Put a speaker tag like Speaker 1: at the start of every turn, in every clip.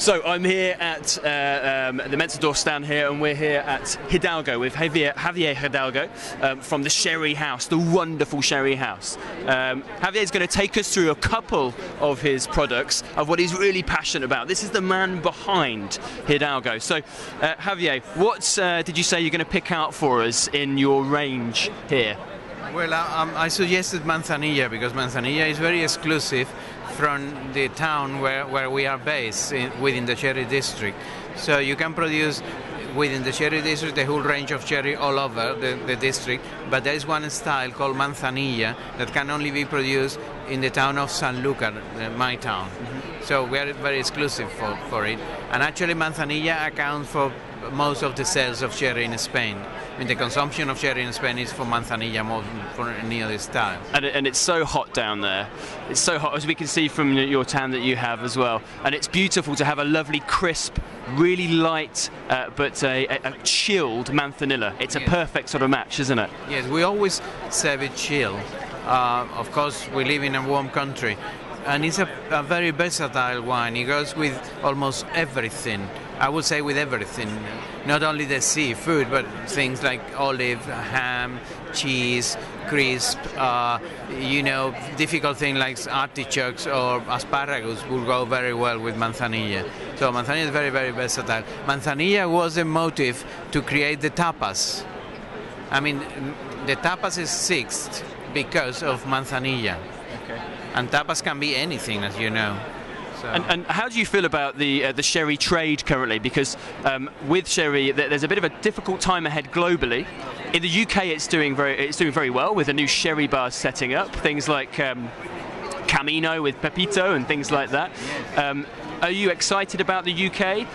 Speaker 1: So I'm here at the Mentzendorff stand here, and we're here at Hidalgo with Javiar Hidalgo from the Sherry House, the wonderful Sherry House. Javier's going to take us through a couple of his products, of what he's really passionate about. This is the man behind Hidalgo. So Javiar, what did you say you're going to pick out for us in your range here?
Speaker 2: Well, I suggested Manzanilla because Manzanilla is very exclusive from the town where we are based within the cherry district. So you can produce within the cherry district the whole range of cherry all over the district, but there is one style called Manzanilla that can only be produced in the town of Sanlúcar, my town. So we are very exclusive for it. And actually Manzanilla accounts for most of the sales of cherry in Spain. I mean, the consumption of cherry in Spain is for Manzanilla more than for any other style.
Speaker 1: And it's so hot down there. It's so hot, as we can see from your tan that you have as well. And it's beautiful to have a lovely, crisp, really light, but a chilled Manzanilla. It's a perfect sort of match, isn't it?
Speaker 2: Yes, we always serve it chilled. Of course, we live in a warm country. And it's a very versatile wine. It goes with almost everything. I would say with everything. Not only the seafood, but things like olive, ham, cheese, crisp, difficult things like artichokes or asparagus will go very well with Manzanilla. So Manzanilla is very, very versatile. Manzanilla was a motive to create the tapas. I mean, the tapas is sixth because of Manzanilla.
Speaker 1: Okay.
Speaker 2: And tapas can be anything, as you know. So.
Speaker 1: And how do you feel about the sherry trade currently? Because with sherry, there's a bit of a difficult time ahead globally. In the UK, it's doing very well with the new sherry bars setting up. Things like Camino with Pepito and things like that. Are you excited about the UK?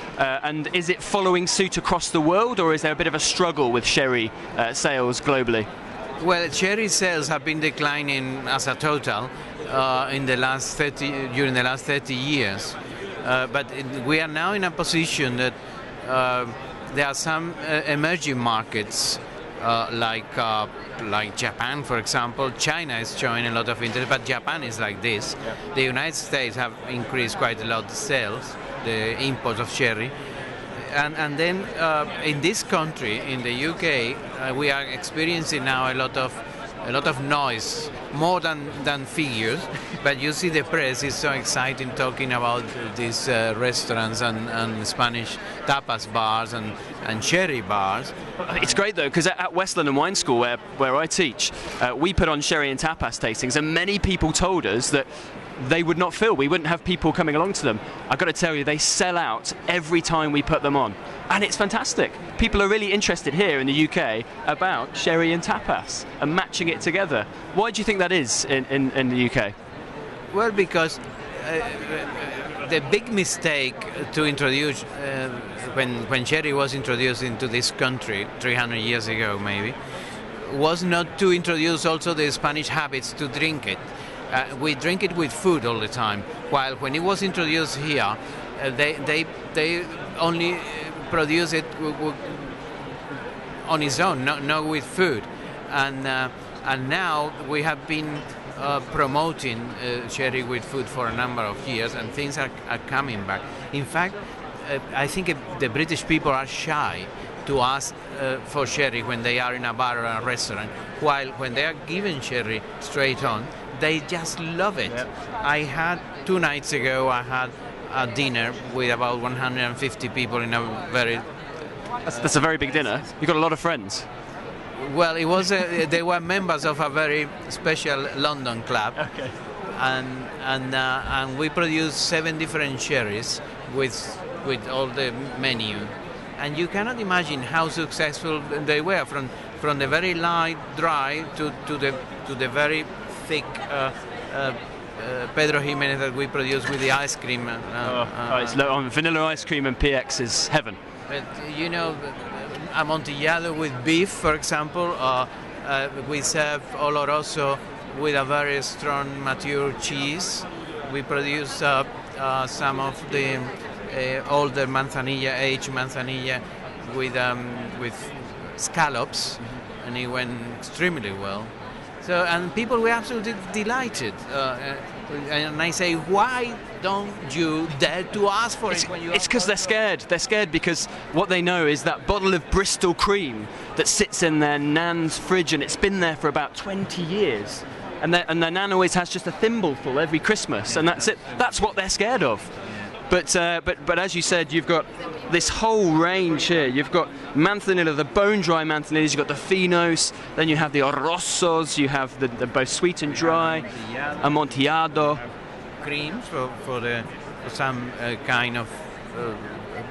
Speaker 1: And is it following suit across the world, or is there a bit of a struggle with sherry sales globally?
Speaker 2: Well, cherry sales have been declining as a total during the last 30 years. But we are now in a position that there are some emerging markets like Japan, for example. China is showing a lot of interest, but Japan is like this. Yeah. The United States have increased quite a lot the sales, the imports of cherry. And then in this country, in the UK, we are experiencing now a lot of noise, more than figures. But you see the press is so exciting talking about these restaurants and Spanish tapas bars and sherry bars.
Speaker 1: It's great though, because at West London Wine School, where I teach, we put on sherry and tapas tastings, and many people told us that they would not fill. We wouldn't have people coming along to them. I've got to tell you, they sell out every time we put them on. And it's fantastic. People are really interested here in the UK about sherry and tapas and matching it together. Why do you think that is in the UK?
Speaker 2: Well, because the big mistake to introduce, when sherry was introduced into this country 300 years ago maybe, was not to introduce also the Spanish habits to drink it. We drink it with food all the time, while when it was introduced here, they only produce it on its own, not with food. And now we have been promoting sherry with food for a number of years, and things are coming back. In fact, I think the British people are shy to ask for sherry when they are in a bar or a restaurant, while when they are given sherry straight on, they just love it. Yep. I had 2 nights ago, I had a dinner with about 150 people in a very...
Speaker 1: That's a very big dinner. You got a lot of friends.
Speaker 2: Well, it was they were members of a very special London club.
Speaker 1: Okay.
Speaker 2: And we produced 7 different sherries with all the menu. And you cannot imagine how successful they were, from the very light, dry to the very thick Pedro Jimenez that we produce with the ice cream.
Speaker 1: It's on vanilla ice cream, and PX is heaven.
Speaker 2: But you know, Amontillado with beef, for example. We serve Oloroso with a very strong mature cheese. We produce some of the older Manzanilla, aged Manzanilla with scallops, and it went extremely well. So, and people were absolutely delighted. And I say, why don't you dare to ask for it when you
Speaker 1: It's because they're scared. They're scared because what they know is that bottle of Bristol cream that sits in their nan's fridge, and it's been there for about 20 years. And their nan always has just a thimbleful every Christmas, and that's it. That's what they're scared of. But as you said, you've got this whole range here. You've got Manzanilla, the bone-dry Manzanillas, you've got the Finos, then you have the Orrosos, you have the both sweet and dry, Amontillado.
Speaker 2: Creams for some kind of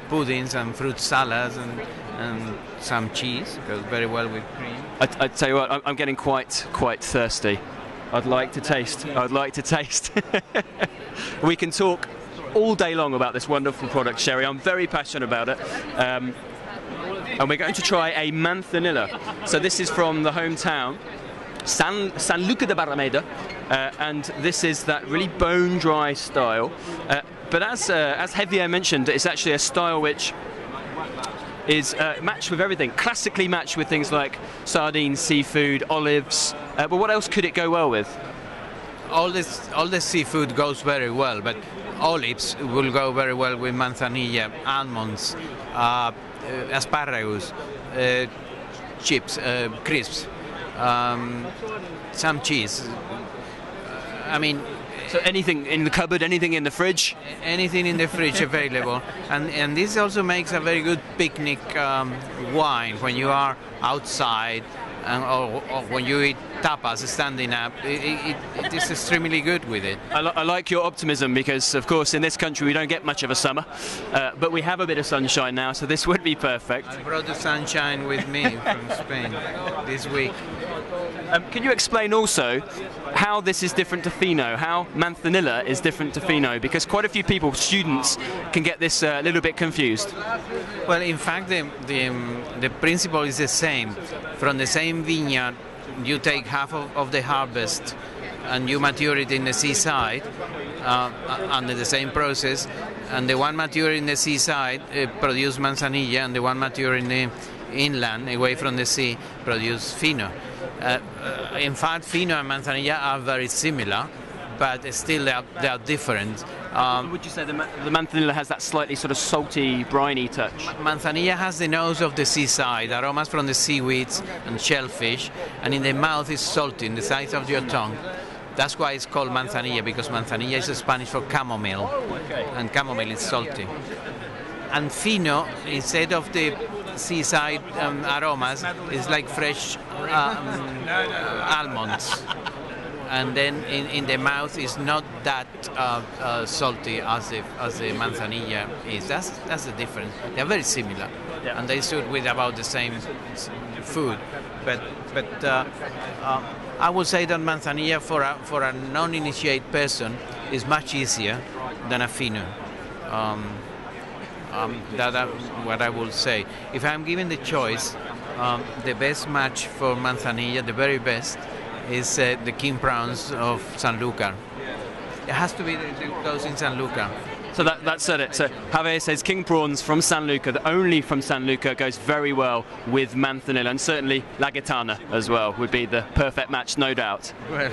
Speaker 2: puddings and fruit salads and some cheese. Goes very well with cream.
Speaker 1: I tell you what, I'm getting quite thirsty. I'd like to taste. We can talk all day long about this wonderful product, Sherry. I'm very passionate about it. And we're going to try a Manzanilla. So this is from the hometown, San Luca de Barrameda, and this is that really bone-dry style. But as Javier mentioned, it's actually a style which is matched with everything, classically matched with things like sardines, seafood, olives. But what else could it go well with?
Speaker 2: All the seafood goes very well, but olives will go very well with manzanilla, almonds, asparagus, chips, crisps, some cheese. I mean,
Speaker 1: so anything in the cupboard, anything in the fridge?
Speaker 2: Anything in the fridge available. And this also makes a very good picnic wine when you are outside or when you eat tapas standing up. It is extremely good with it.
Speaker 1: I like your optimism because, of course, in this country we don't get much of a summer, but we have a bit of sunshine now, so this would be perfect.
Speaker 2: I brought the sunshine with me from Spain this week.
Speaker 1: Can you explain also how this is different to Fino, how Manzanilla is different to Fino? Because quite a few people, students, can get this a little bit confused.
Speaker 2: Well, in fact, the principle is the same. From the same vineyard, you take half of the harvest and you mature it in the seaside under the same process, and the one mature in the seaside produce Manzanilla, and the one mature in the inland, away from the sea, produce Fino. In fact, Fino and Manzanilla are very similar, but still they are different.
Speaker 1: Would you say the Manzanilla has that slightly sort of salty, briny touch?
Speaker 2: Manzanilla has the nose of the seaside, aromas from the seaweeds and shellfish, and in the mouth is salty, in the size of your tongue. That's why it's called Manzanilla, because Manzanilla is Spanish for chamomile, and chamomile is salty. And Fino, instead of the seaside aromas, is like fresh almonds. And then in the mouth is not that salty as the Manzanilla is. That's the difference. They're very similar, and they suit with about the same food. But I would say that Manzanilla for a non-initiated person is much easier than a Fino. That's what I will say. If I'm given the choice, the best match for Manzanilla, the very best, is the king prawns of San Luca. It has to be those in San Luca.
Speaker 1: So that's it. So Javier says king prawns from San Luca, the only from San Luca, goes very well with Manzanilla, and certainly La Gitana as well would be the perfect match, no doubt.
Speaker 2: Well,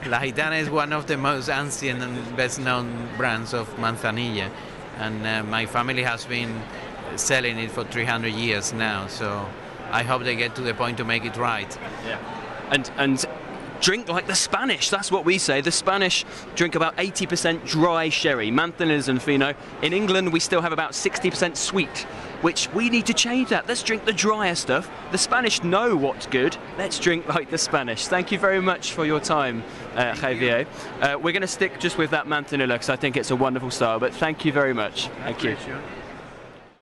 Speaker 2: La Gitana is one of the most ancient and best-known brands of Manzanilla, and my family has been selling it for 300 years now, so I hope they get to the point to make it right.
Speaker 1: Yeah. And drink like the Spanish, that's what we say. The Spanish drink about 80% dry sherry, Manzanillas and Fino. In England, we still have about 60% sweet, which we need to change that. Let's drink the drier stuff. The Spanish know what's good. Let's drink like the Spanish. Thank you very much for your time, Javier. We're going to stick just with that Manzanilla because I think it's a wonderful style, but thank you very much. Thank you.